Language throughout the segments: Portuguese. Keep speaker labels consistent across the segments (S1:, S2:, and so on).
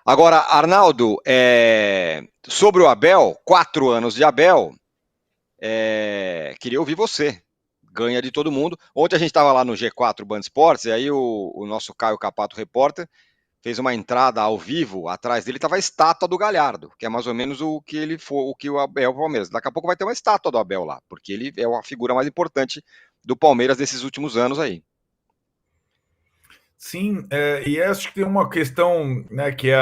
S1: Agora, Arnaldo, sobre o Abel, 4 anos de Abel, queria ouvir você. Ganha de todo mundo. Ontem a gente estava lá no G4 Band Esportes, e aí o nosso Caio Capato, repórter, fez uma entrada ao vivo, atrás dele estava a estátua do Galhardo, que é mais ou menos o que ele foi, o que o Abel Palmeiras. Daqui a pouco vai ter uma estátua do Abel lá, porque ele é a figura mais importante do Palmeiras desses últimos anos aí.
S2: Sim, e acho que tem uma questão, né, que é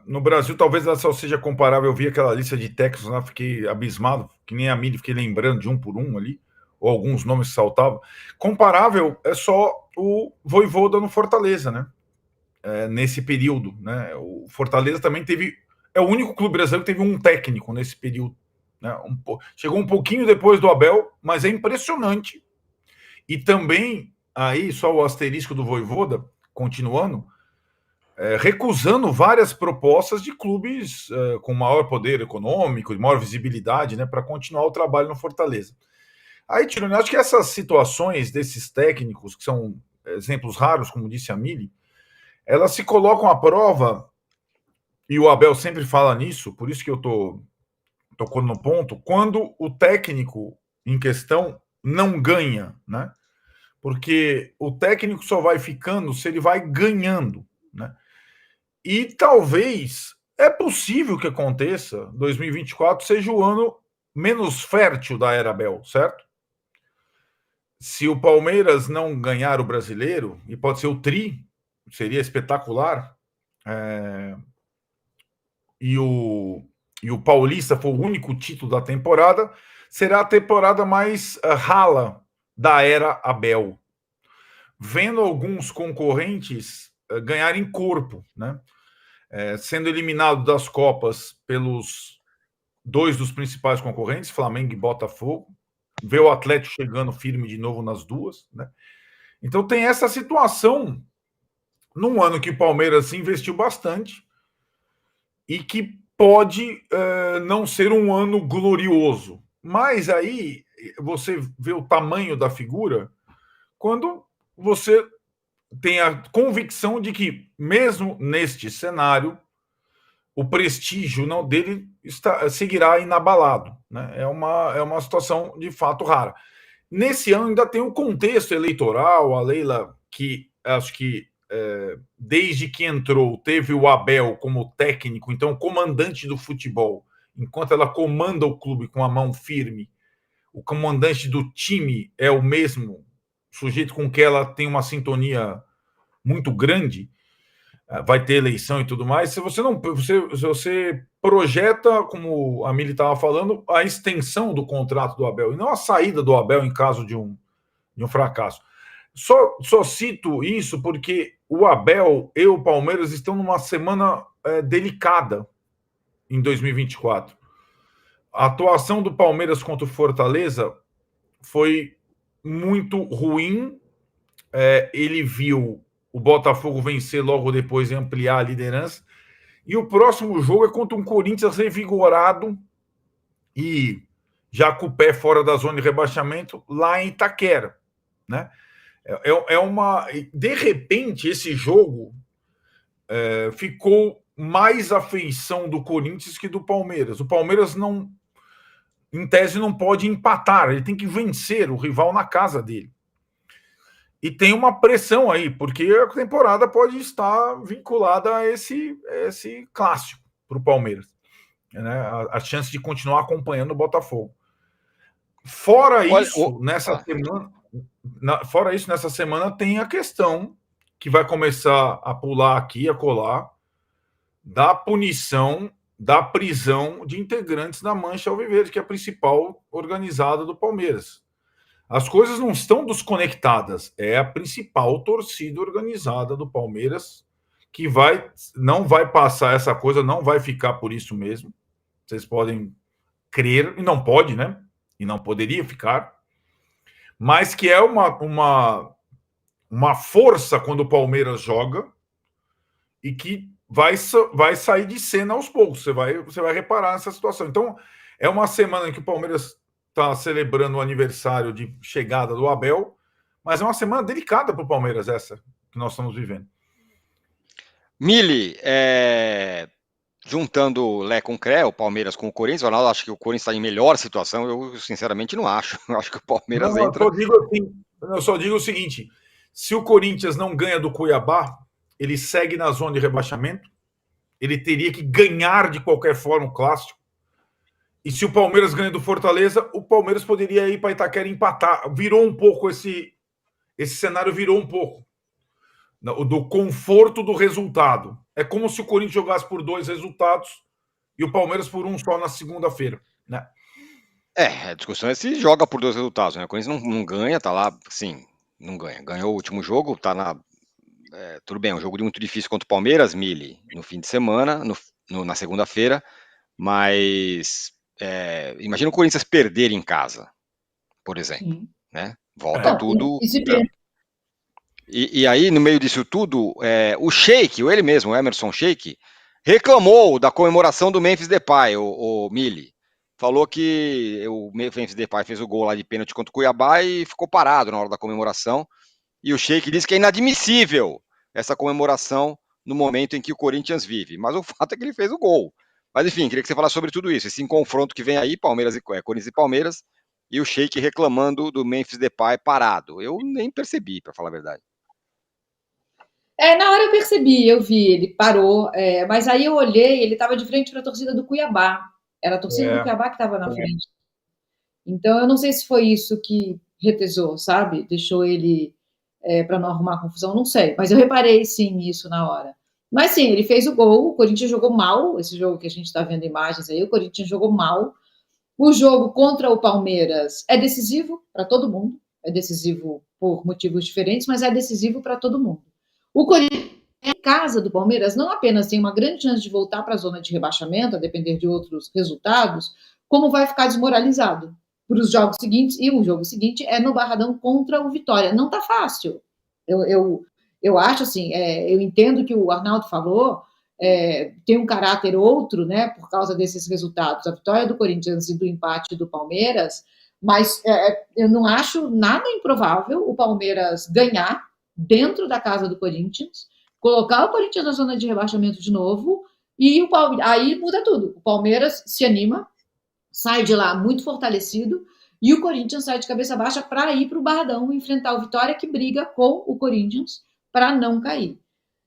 S2: no Brasil talvez ela só seja comparável. Eu vi aquela lista de técnicos lá, fiquei abismado, que nem a Mili, fiquei lembrando de um por um ali, ou alguns nomes que saltavam. Comparável é só o Vojvoda no Fortaleza, né? Nesse período, né? O Fortaleza também teve, é o único clube brasileiro que teve um técnico nesse período, né? Chegou um pouquinho depois do Abel, mas é impressionante. E também, aí, só o asterisco do Vojvoda, continuando, recusando várias propostas de clubes com maior poder econômico, maior visibilidade, né, para continuar o trabalho no Fortaleza. Aí, Tironi, acho que essas situações desses técnicos, que são exemplos raros, como disse a Mili, elas se colocam à prova, e o Abel sempre fala nisso, por isso que eu estou tocando no ponto, quando o técnico em questão não ganha, né? Porque o técnico só vai ficando se ele vai ganhando, né? E talvez é possível que aconteça 2024 seja o ano menos fértil da era Abel, certo? Se o Palmeiras não ganhar o Brasileiro, e pode ser o tri, seria espetacular, é, e, o, e o Paulista for o único título da temporada, será a temporada mais rala da era Abel. Vendo alguns concorrentes ganharem corpo, né? Sendo eliminado das Copas pelos dois dos principais concorrentes, Flamengo e Botafogo, vê o Atlético chegando firme de novo nas duas, né? Então tem essa situação num ano que o Palmeiras investiu bastante e que pode não ser um ano glorioso. Mas aí você vê o tamanho da figura quando você tem a convicção de que, mesmo neste cenário, o prestígio não dele seguirá inabalado. Né? É uma situação de fato rara. Nesse ano ainda tem o contexto eleitoral, a Leila, que acho que desde que entrou, teve o Abel como técnico, então comandante do futebol, enquanto ela comanda o clube com a mão firme, o comandante do time é o mesmo sujeito com que ela tem uma sintonia muito grande. Vai ter eleição e tudo mais. Se você não, se você projeta, como a Mili estava falando, a extensão do contrato do Abel e não a saída do Abel em caso de um fracasso. Só cito isso porque o Abel e o Palmeiras estão numa semana delicada em 2024. A atuação do Palmeiras contra o Fortaleza foi muito ruim. Ele viu o Botafogo vencer logo depois e ampliar a liderança. E o próximo jogo é contra um Corinthians revigorado e já com o pé fora da zona de rebaixamento, lá em Itaquera, né? De repente, esse jogo ficou mais à feição do Corinthians que do Palmeiras. O Palmeiras não, em tese, não pode empatar, ele tem que vencer o rival na casa dele. E tem uma pressão aí, porque a temporada pode estar vinculada a esse clássico para o Palmeiras. Né? A chance de continuar acompanhando o Botafogo. Fora
S1: Olha,
S2: isso, nessa semana tem a questão que vai começar a pular aqui, a colar, da punição, da prisão de integrantes da Mancha Alviverde, que é a principal organizada do Palmeiras. As coisas não estão desconectadas. É a principal torcida organizada do Palmeiras que não vai passar essa coisa, não vai ficar por isso mesmo. Vocês podem crer, e não pode, né? E não poderia ficar. Mas que é uma força quando o Palmeiras joga e que vai sair de cena aos poucos. Você vai reparar nessa situação. Então, é uma semana em que o Palmeiras está celebrando o aniversário de chegada do Abel, mas é uma semana delicada para o Palmeiras essa que nós estamos vivendo.
S1: Mili, juntando Lé com Cré, o Palmeiras com o Corinthians, o Ronaldo acha que o Corinthians está em melhor situação, eu sinceramente não acho. Eu acho que o Palmeiras
S2: Não,
S1: entra.
S2: eu só digo o seguinte: se o Corinthians não ganha do Cuiabá, ele segue na zona de rebaixamento, ele teria que ganhar de qualquer forma o clássico. E se o Palmeiras ganha do Fortaleza, o Palmeiras poderia ir para Itaquera empatar. Virou um pouco esse cenário, virou um pouco do conforto do resultado. É como se o Corinthians jogasse por 2 resultados e o Palmeiras por um só na segunda-feira, né?
S1: A discussão é se joga por 2 resultados, né? O Corinthians não ganha, tá lá, sim, não ganha. Ganhou o último jogo, tá na. Tudo bem, um jogo muito difícil contra o Palmeiras, Mili, no fim de semana, na segunda-feira, mas imagina o Corinthians perder em casa, por exemplo,
S3: Sim.
S1: né? Volta tudo.
S3: E se perder.
S1: E aí, no meio disso tudo, o Sheik, ele mesmo, o Emerson Sheik, reclamou da comemoração do Memphis Depay, o Mili. Falou que o Memphis Depay fez o gol lá de pênalti contra o Cuiabá e ficou parado na hora da comemoração. E o Sheik disse que é inadmissível essa comemoração no momento em que o Corinthians vive. Mas o fato é que ele fez o gol. Mas enfim, queria que você falasse sobre tudo isso. Esse confronto que vem aí, Corinthians e Palmeiras, e o Sheik reclamando do Memphis Depay parado. Eu nem percebi, para falar a verdade.
S3: Na hora eu percebi, eu vi, ele parou, mas aí eu olhei, ele estava de frente para a torcida do Cuiabá. Era a torcida do Cuiabá que estava na frente. Então eu não sei se foi isso que retesou, sabe? Deixou ele para não arrumar confusão, não sei. Mas eu reparei sim nisso na hora. Mas sim, ele fez o gol, o Corinthians jogou mal, esse jogo que a gente está vendo imagens aí, o Corinthians jogou mal. O jogo contra o Palmeiras é decisivo para todo mundo, é decisivo por motivos diferentes, mas é decisivo para todo mundo. O Corinthians, em casa do Palmeiras, não apenas tem uma grande chance de voltar para a zona de rebaixamento, a depender de outros resultados, como vai ficar desmoralizado para os jogos seguintes, e o jogo seguinte é no Barradão contra o Vitória. Não está fácil. Eu acho assim, eu entendo que o Arnaldo falou, tem um caráter outro, né, por causa desses resultados, a vitória do Corinthians e do empate do Palmeiras, mas eu não acho nada improvável o Palmeiras ganhar dentro da casa do Corinthians, colocar o Corinthians na zona de rebaixamento de novo, e aí muda tudo. O Palmeiras se anima, sai de lá muito fortalecido, e o Corinthians sai de cabeça baixa para ir para o Barradão enfrentar o Vitória, que briga com o Corinthians para não cair.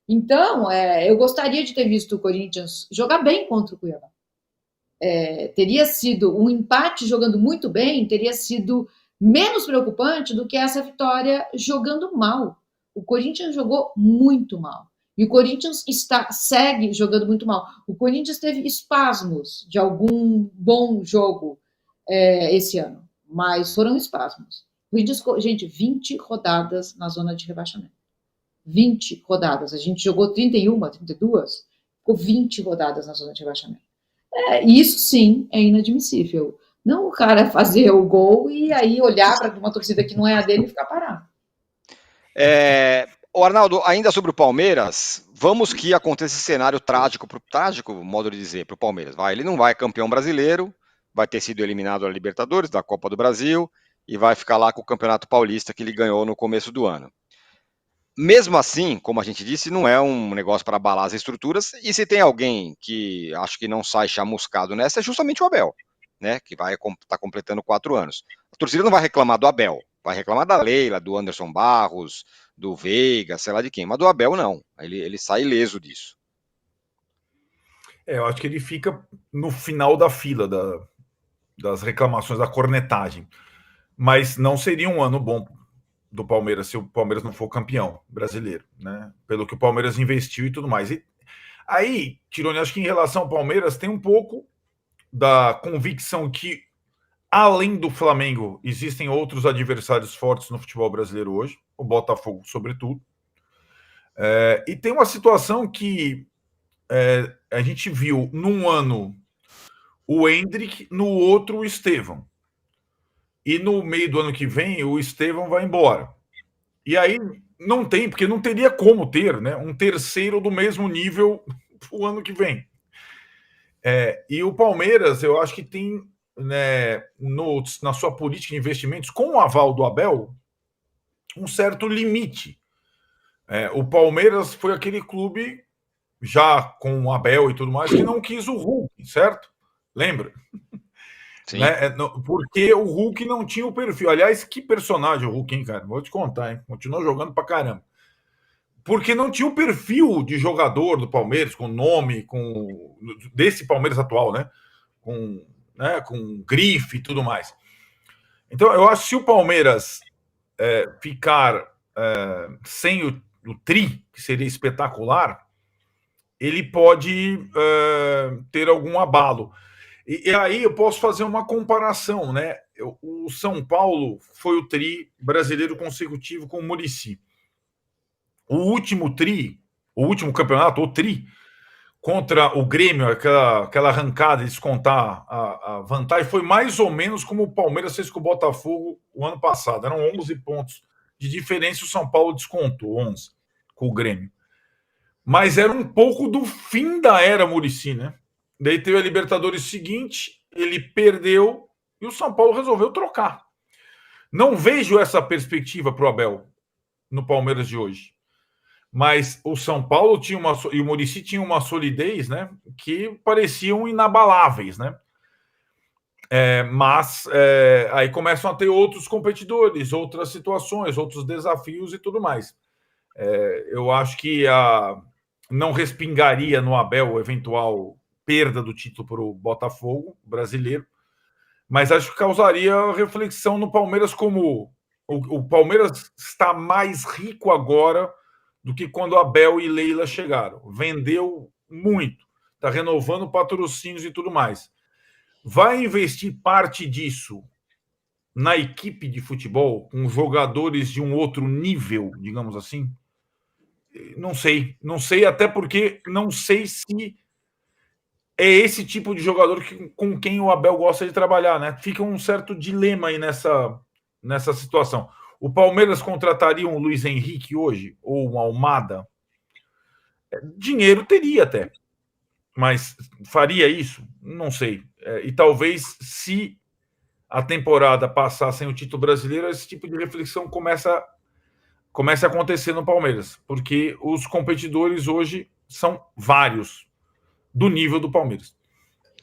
S3: Então, eu gostaria de ter visto o Corinthians jogar bem contra o Cuiabá. Teria sido um empate jogando muito bem, teria sido menos preocupante do que essa vitória jogando mal. O Corinthians jogou muito mal. E o Corinthians segue jogando muito mal. O Corinthians teve espasmos de algum bom jogo esse ano, mas foram espasmos. O Corinthians, gente, 20 rodadas na zona de rebaixamento. 20 rodadas. A gente jogou 31, 32, ficou 20 rodadas na zona de rebaixamento. Isso sim é inadmissível. Não o cara fazer o gol e aí olhar para uma torcida que não é a dele e ficar parado.
S1: O Arnaldo, ainda sobre o Palmeiras, vamos que aconteça esse cenário trágico, modo de dizer, para o Palmeiras. Ele não vai campeão brasileiro, vai ter sido eliminado da Libertadores, da Copa do Brasil, e vai ficar lá com o Campeonato Paulista que ele ganhou no começo do ano. Mesmo assim, como a gente disse, não é um negócio para abalar as estruturas, e se tem alguém que acho que não sai chamuscado nessa, é justamente o Abel, né, que vai estar completando 4 anos. A torcida não vai reclamar do Abel, vai reclamar da Leila, do Anderson Barros, do Veiga, sei lá de quem, mas do Abel não, ele sai ileso disso.
S2: Eu acho que ele fica no final da fila das reclamações, da cornetagem, mas não seria um ano bom do Palmeiras se o Palmeiras não for campeão brasileiro, né? Pelo que o Palmeiras investiu e tudo mais. E aí, Tironi, acho que em relação ao Palmeiras tem um pouco da convicção que, além do Flamengo, existem outros adversários fortes no futebol brasileiro hoje, o Botafogo, sobretudo. E tem uma situação que a gente viu num ano o Hendrick, no outro o Estevão. E no meio do ano que vem, o Estevão vai embora. E aí não tem, porque não teria como ter, né, um terceiro do mesmo nível o ano que vem. E o Palmeiras, eu acho que tem, né, na sua política de investimentos, com o aval do Abel, um certo limite. O Palmeiras foi aquele clube já com o Abel e tudo mais, que não quis o Hulk, certo? Lembra?
S1: Sim.
S2: Né? Porque o Hulk não tinha o perfil. Aliás, que personagem o Hulk, hein, cara? Vou te contar, hein? Continuou jogando pra caramba. Porque não tinha o perfil de jogador do Palmeiras, com nome, desse Palmeiras atual, né? Com grife e tudo mais. Então, eu acho que se o Palmeiras ficar sem o tri, que seria espetacular, ele pode ter algum abalo. E aí eu posso fazer uma comparação, né? O São Paulo foi o tri brasileiro consecutivo com o Muricy. O último campeonato, o tri, contra o Grêmio, aquela arrancada de descontar a vantagem, foi mais ou menos como o Palmeiras fez com o Botafogo o ano passado. Eram 11 pontos de diferença, o São Paulo descontou 11 com o Grêmio. Mas era um pouco do fim da era Muricy, né? Daí teve a Libertadores seguinte, ele perdeu e o São Paulo resolveu trocar. Não vejo essa perspectiva para o Abel no Palmeiras de hoje. Mas o São Paulo e o Muricy tinham uma solidez, né, que pareciam inabaláveis, né? Mas aí começam a ter outros competidores, outras situações, outros desafios e tudo mais. Eu acho que não respingaria no Abel eventual perda do título para o Botafogo brasileiro, mas acho que causaria reflexão no Palmeiras, como o Palmeiras está mais rico agora do que quando Abel e Leila chegaram. Vendeu muito, está renovando patrocínios e tudo mais. Vai investir parte disso na equipe de futebol, com jogadores de um outro nível, digamos assim? Não sei, até porque não sei se é esse tipo de jogador com quem o Abel gosta de trabalhar, né? Fica um certo dilema aí nessa situação. O Palmeiras contrataria um Luiz Henrique hoje, ou um Almada? Dinheiro teria até, mas faria isso? Não sei. E talvez, se a temporada passar sem o título brasileiro, esse tipo de reflexão comece a acontecer no Palmeiras, porque os competidores hoje são vários do nível do Palmeiras.